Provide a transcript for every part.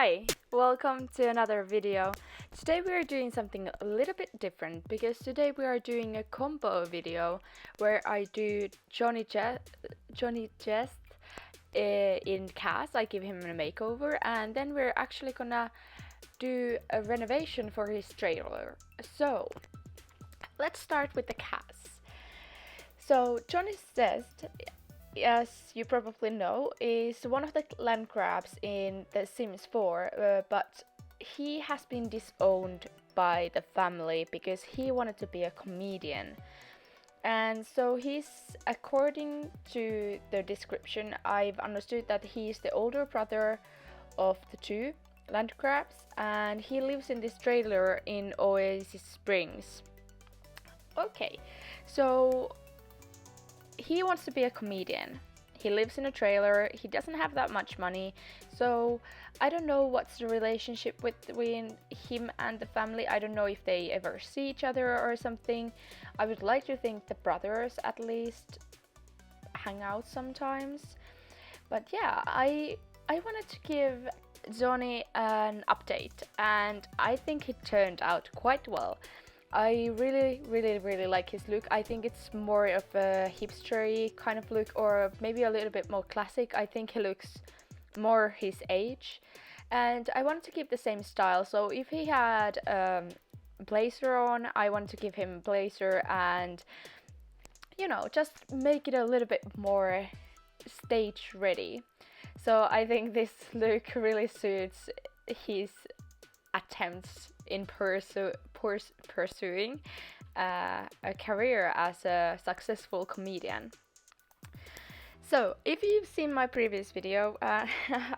Hi, welcome to another video. Today we are doing something a little bit different because today we are doing a combo video where I do Johnny Zest in CAS. I give him a makeover, and then we're actually gonna do a renovation for his trailer. So let's start with the CAS. So Johnny Zest, as you probably know, is one of the Landgraabs in The Sims 4, but he has been disowned by the family because he wanted to be a comedian. And so he's, according to the description, I've understood that he's the older brother of the two Landgraabs, and he lives in this trailer in Oasis Springs. Okay, so he wants to be a comedian. He lives in a trailer, he doesn't have that much money, so I don't know what's the relationship between him and the family. I don't know if they ever see each other or something. I would like to think the brothers at least hang out sometimes. But yeah, I wanted to give Johnny an update, and I think it turned out quite well. I really like his look. I think it's more of a hipstery kind of look, or maybe a little bit more classic. I think he looks more his age, and I wanted to keep the same style. So if he had blazer on, I wanted to give him a blazer and, you know, just make it a little bit more stage ready. So I think this look really suits his attempts in pursuing a career as a successful comedian. So, if you've seen my previous video,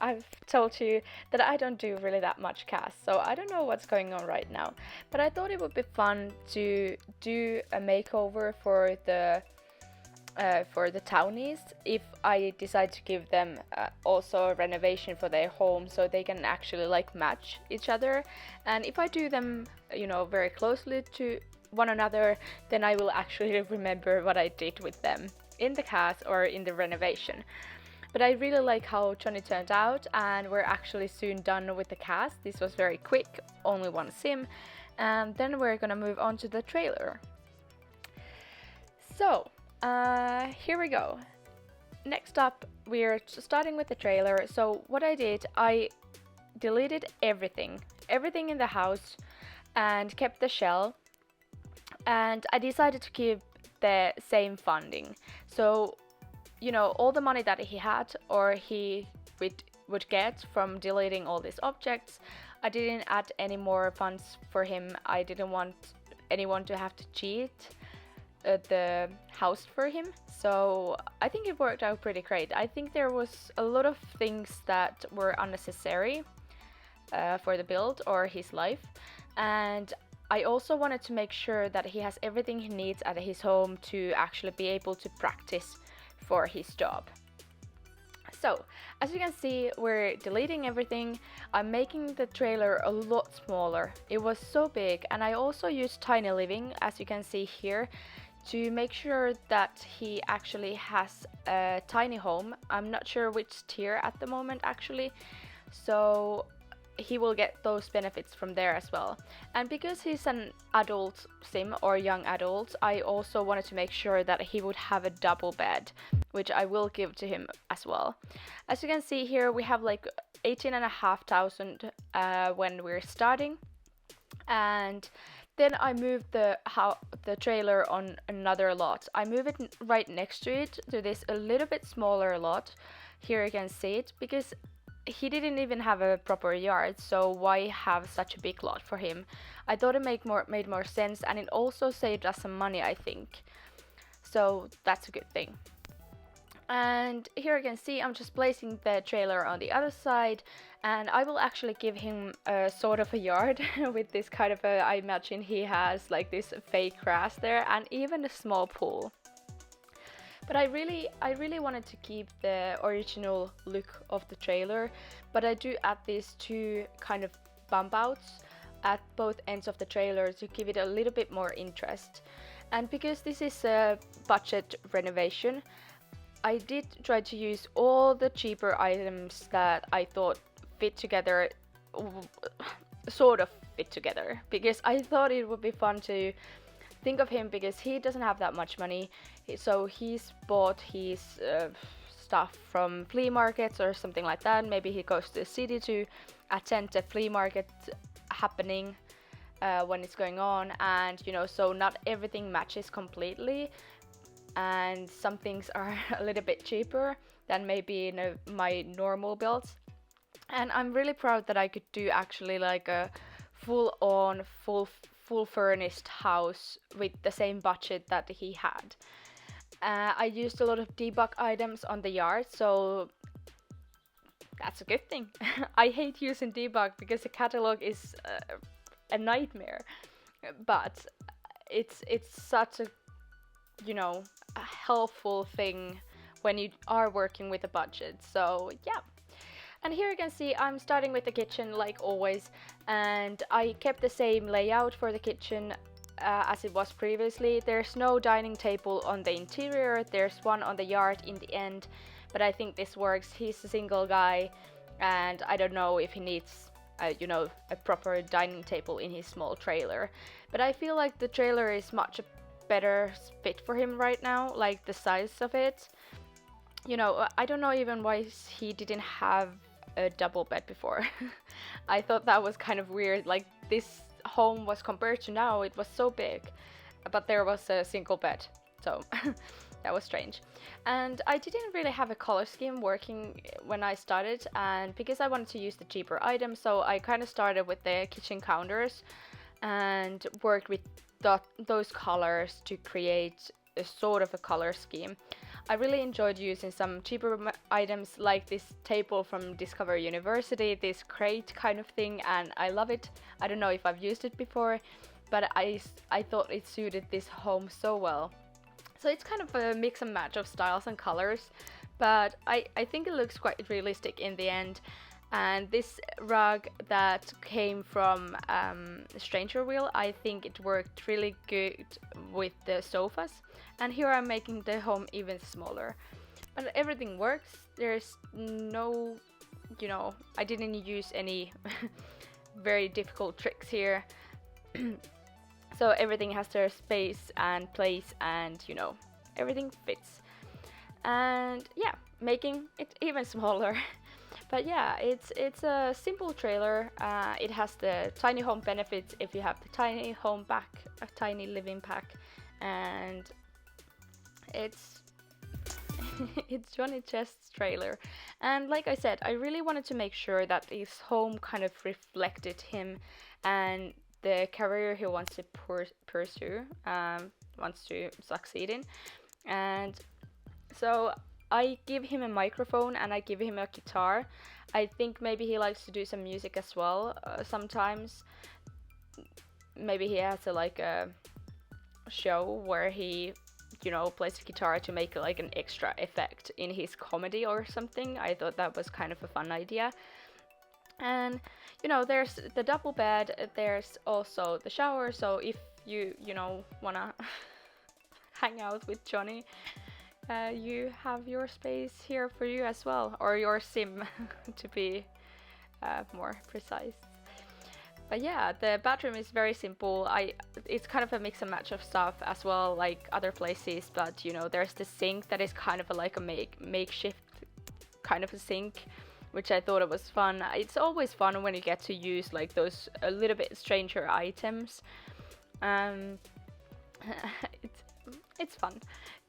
I've told you that I don't do really that much CAS, so I don't know what's going on right now. But I thought it would be fun to do a makeover for the townies if I decide to give them also a renovation for their home, so they can actually like match each other. And if I do them, you know, very closely to one another, then I will actually remember what I did with them in the CAS or in the renovation. But I really like how Johnny turned out, and we're actually soon done with the CAS. This was very quick, only one sim, and then we're gonna move on to the trailer. So here we go. Next up, we're starting with the trailer. So what I did, I deleted everything in the house and kept the shell, and I decided to keep the same funding. So, you know, all the money that he had or he would get from deleting all these objects, I didn't add any more funds for him. I didn't want anyone to have to cheat the house for him, so I think it worked out pretty great. I think there was a lot of things that were unnecessary for the build or his life, and I also wanted to make sure that he has everything he needs at his home to actually be able to practice for his job. So, as you can see, we're deleting everything. I'm making the trailer a lot smaller. It was so big, and I also used tiny living, as you can see here, to make sure that he actually has a tiny home. I'm not sure which tier at the moment actually, so he will get those benefits from there as well. And because he's an adult sim or young adult, I also wanted to make sure that he would have a double bed, which I will give to him as well. As you can see here, we have like 18,500 when we're starting, and then I moved the trailer on another lot. I move it right next to it, to this a little bit smaller lot. Here you can see it, because he didn't even have a proper yard, so why have such a big lot for him? I thought it made more sense, and it also saved us some money, I think. So that's a good thing. And here you can see I'm just placing the trailer on the other side, and I will actually give him a sort of a yard with this kind of a, I imagine he has like this fake grass there and even a small pool. But I really wanted to keep the original look of the trailer, but I do add these two kind of bump outs at both ends of the trailer to give it a little bit more interest. And because this is a budget renovation, I did try to use all the cheaper items that I thought fit together sort of fit together, because I thought it would be fun to think of him, because he doesn't have that much money, so he's bought his stuff from flea markets or something like that. Maybe he goes to the city to attend a flea market happening when it's going on, and so not everything matches completely, and some things are a little bit cheaper than maybe in my normal builds. And I'm really proud that I could do actually like a full furnished house with the same budget that he had. I used a lot of debug items on the yard, so that's a good thing. I hate using debug because the catalog is a nightmare, but it's such a a helpful thing when you are working with a budget. So yeah. And here you can see I'm starting with the kitchen like always, and I kept the same layout for the kitchen as it was previously. There's no dining table on the interior, there's one on the yard in the end, but I think this works. He's a single guy, and I don't know if he needs a proper dining table in his small trailer. But I feel like the trailer is much better fit for him right now, like the size of it. I don't know even why he didn't have a double bed before. I thought that was kind of weird, like this home was compared to now, it was so big, but there was a single bed, so that was strange. And I didn't really have a color scheme working when I started, and because I wanted to use the cheaper items, so I kind of started with the kitchen counters and worked with those colors to create a sort of a color scheme. I really enjoyed using some cheaper items like this table from Discover University, this crate kind of thing, and I love it. I don't know if I've used it before, but I thought it suited this home so well. So it's kind of a mix and match of styles and colors, but I think it looks quite realistic in the end. And this rug that came from Stranger Wheel, I think it worked really good with the sofas. And here I'm making the home even smaller. But everything works. There's no, I didn't use any very difficult tricks here. So everything has their space and place, and everything fits. And yeah, making it even smaller. But yeah, it's a simple trailer. It has the tiny home benefits if you have the tiny home pack, a tiny living pack, and it's it's Johnny Chest's trailer. And like I said, I really wanted to make sure that this home kind of reflected him and the career he wants to pursue, wants to succeed in. And so I give him a microphone and I give him a guitar. I think maybe he likes to do some music as well sometimes. Maybe he has a show where he plays the guitar to make like an extra effect in his comedy or something. I thought that was kind of a fun idea. And there's the double bed, there's also the shower, so if you wanna hang out with Johnny, you have your space here for you as well, or your sim to be more precise. But yeah, the bathroom is very simple. It's kind of a mix and match of stuff as well, like other places, but there's the sink that is kind of like a makeshift kind of a sink, which I thought it was fun. It's always fun when you get to use like those a little bit stranger items. It's fun.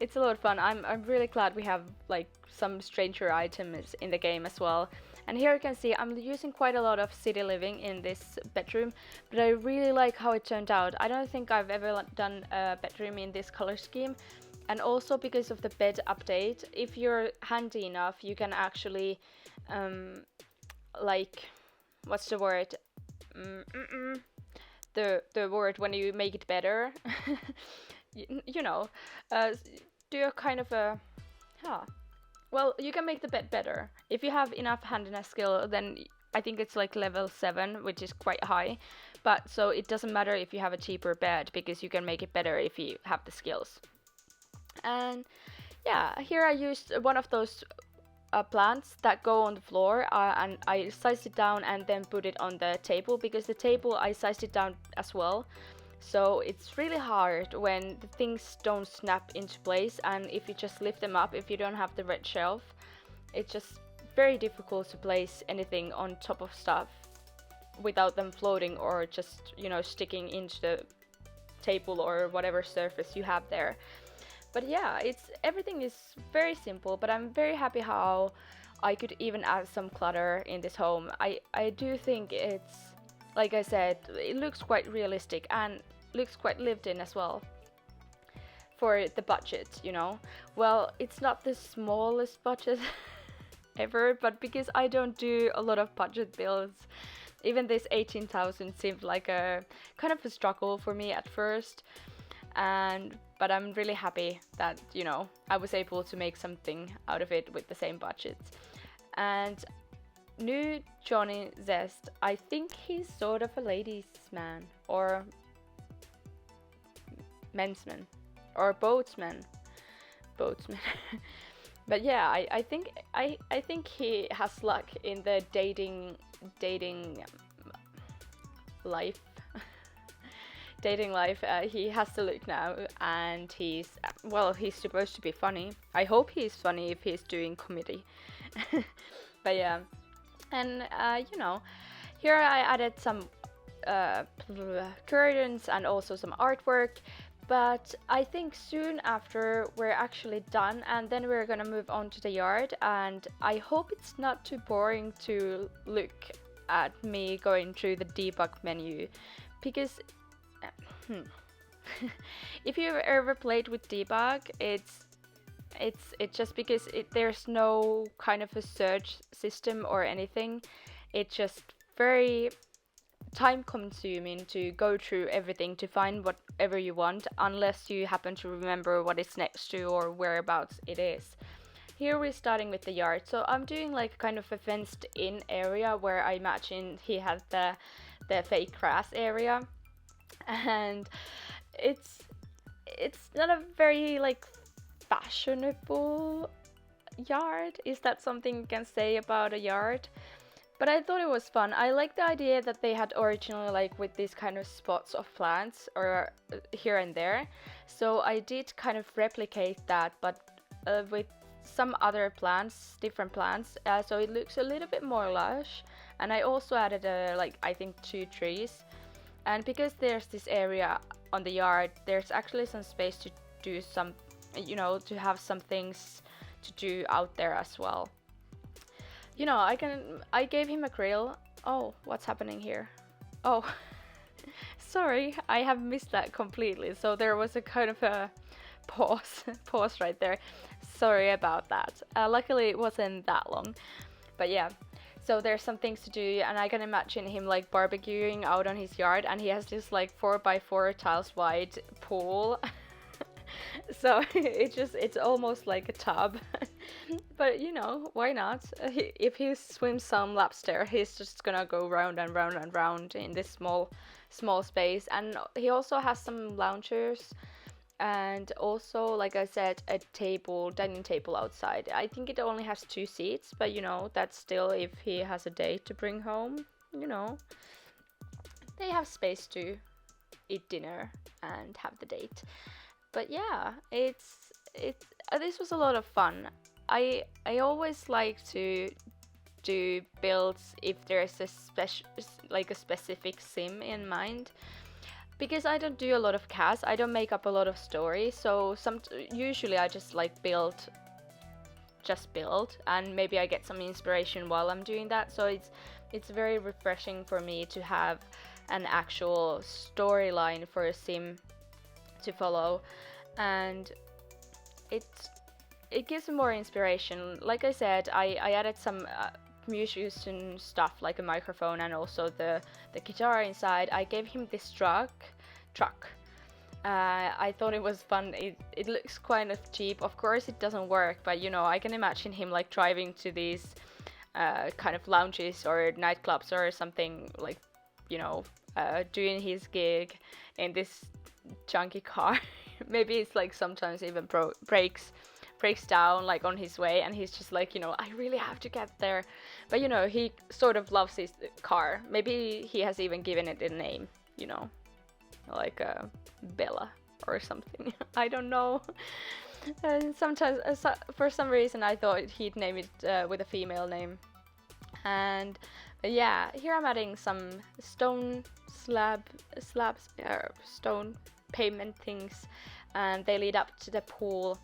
It's a lot of fun. I'm really glad we have like some stranger items in the game as well. And here you can see I'm using quite a lot of city living in this bedroom, but I really like how it turned out. I don't think I've ever done a bedroom in this color scheme. And also because of the bed update, if you're handy enough, you can actually like, what's the word? The word when you make it better. Do a kind of a well, you can make the bed better if you have enough handiness skill. Then I think it's like level 7, which is quite high, but so it doesn't matter if you have a cheaper bed because you can make it better if you have the skills. And yeah, here I used one of those plants that go on the floor, and I sized it down and then put it on the table, because the table I sized it down as well. So it's really hard when the things don't snap into place, and if you just lift them up, if you don't have the red shelf, it's just very difficult to place anything on top of stuff without them floating or just, you know, sticking into the table or whatever surface you have there. But yeah, it's everything is very simple, but I'm very happy how I could even add some clutter in this home. I do think it's, like I said, it looks quite realistic and looks quite lived in as well for the budget, you know. Well, it's not the smallest budget ever, but because I don't do a lot of budget builds, even this 18,000 seemed like a kind of a struggle for me at first. But I'm really happy that, you know, I was able to make something out of it with the same budget. And new Johnny Zest, I think he's sort of a ladies' man or men's man or boatsman. But yeah, I think he has luck in the dating life. Dating life. He has to look now, and he's supposed to be funny. I hope he's funny if he's doing comedy. But yeah, and you know, here I added some curtains and also some artwork. But I think soon after we're actually done, and then we're gonna move on to the yard, and I hope it's not too boring to look at me going through the debug menu, because if you've ever played with debug, it's just because there's no kind of a search system or anything. It's just very time consuming to go through everything to find whatever you want, unless you happen to remember what it's next to or whereabouts it is. Here we're starting with the yard, so I'm doing like kind of a fenced in area where I imagine he had the fake grass area, and it's not a very like fashionable yard. Is that something you can say about a yard? But I thought it was fun. I like the idea that they had originally, like, with these kind of spots of plants or here and there. So I did kind of replicate that, but with some other plants, different plants. So it looks a little bit more lush. And I also added like I think 2 trees. And because there's this area on the yard, there's actually some space to do some, you know, to have some things to do out there as well. You know, I gave him a grill. Oh, what's happening here? Oh, sorry, I have missed that completely. So there was a kind of a pause right there. Sorry about that. Luckily it wasn't that long. But yeah, so there's some things to do, and I can imagine him like barbecuing out on his yard, and he has this like 4x4 tiles wide pool. So it's almost like a tub. But you know, why not? If he swims some laps there, he's just gonna go round and round and round in this small space. And he also has some loungers, and also, like I said, a dining table outside. I think it only has 2 seats, but you know, that's still, if he has a date to bring home, you know, they have space to eat dinner and have the date. But yeah, this was a lot of fun. I always like to do builds if there's a specific sim in mind, because I don't do a lot of CAS. I don't make up a lot of stories, so usually I just like build, and maybe I get some inspiration while I'm doing that. So it's very refreshing for me to have an actual storyline for a sim to follow, and it gives me more inspiration. Like I said, I added some musician stuff like a microphone and also the guitar inside. I gave him this truck. I thought it was fun. It looks kind of cheap. Of course it doesn't work, but you know, I can imagine him like driving to these kind of lounges or nightclubs or something, like, you know, doing his gig in this junky car. Maybe it's like sometimes even breaks breaks down like on his way, and he's just like, I really have to get there. But he sort of loves his car. Maybe he has even given it a name, like Bella or something. I don't know. And sometimes, for some reason, I thought he'd name it with a female name. And yeah, here I'm adding some stone slabs, stone pavement things, and they lead up to the pool.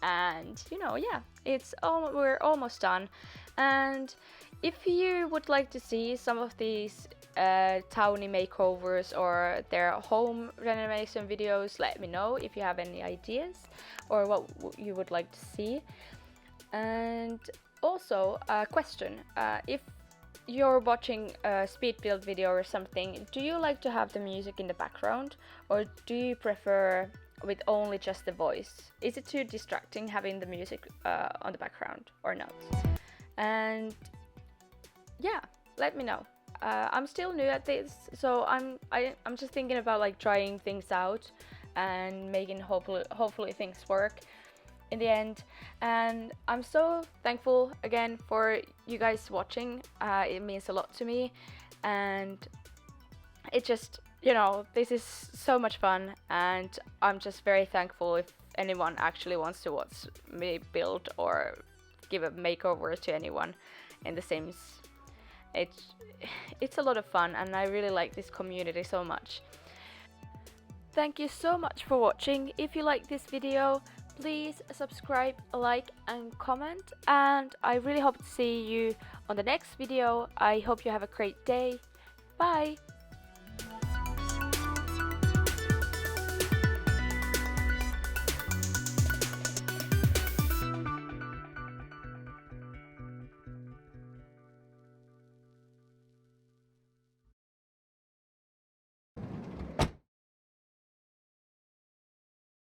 And yeah, we're almost done. And if you would like to see some of these towny makeovers or their home renovation videos, let me know if you have any ideas or what you would like to see. And also a question, if you're watching a speed build video or something, do you like to have the music in the background, or do you prefer with only just the voice? Is it too distracting having the music on the background or not? And yeah, let me know. I'm still new at this, so I'm just thinking about like trying things out and making hopefully things work in the end. And I'm so thankful again for you guys watching. It means a lot to me, and it just this is so much fun, and I'm just very thankful if anyone actually wants to watch me build or give a makeover to anyone in The Sims. It's a lot of fun, and I really like this community so much. Thank you so much for watching. If you like this video, please subscribe, like and comment, and I really hope to see you on the next video. I hope you have a great day. Bye!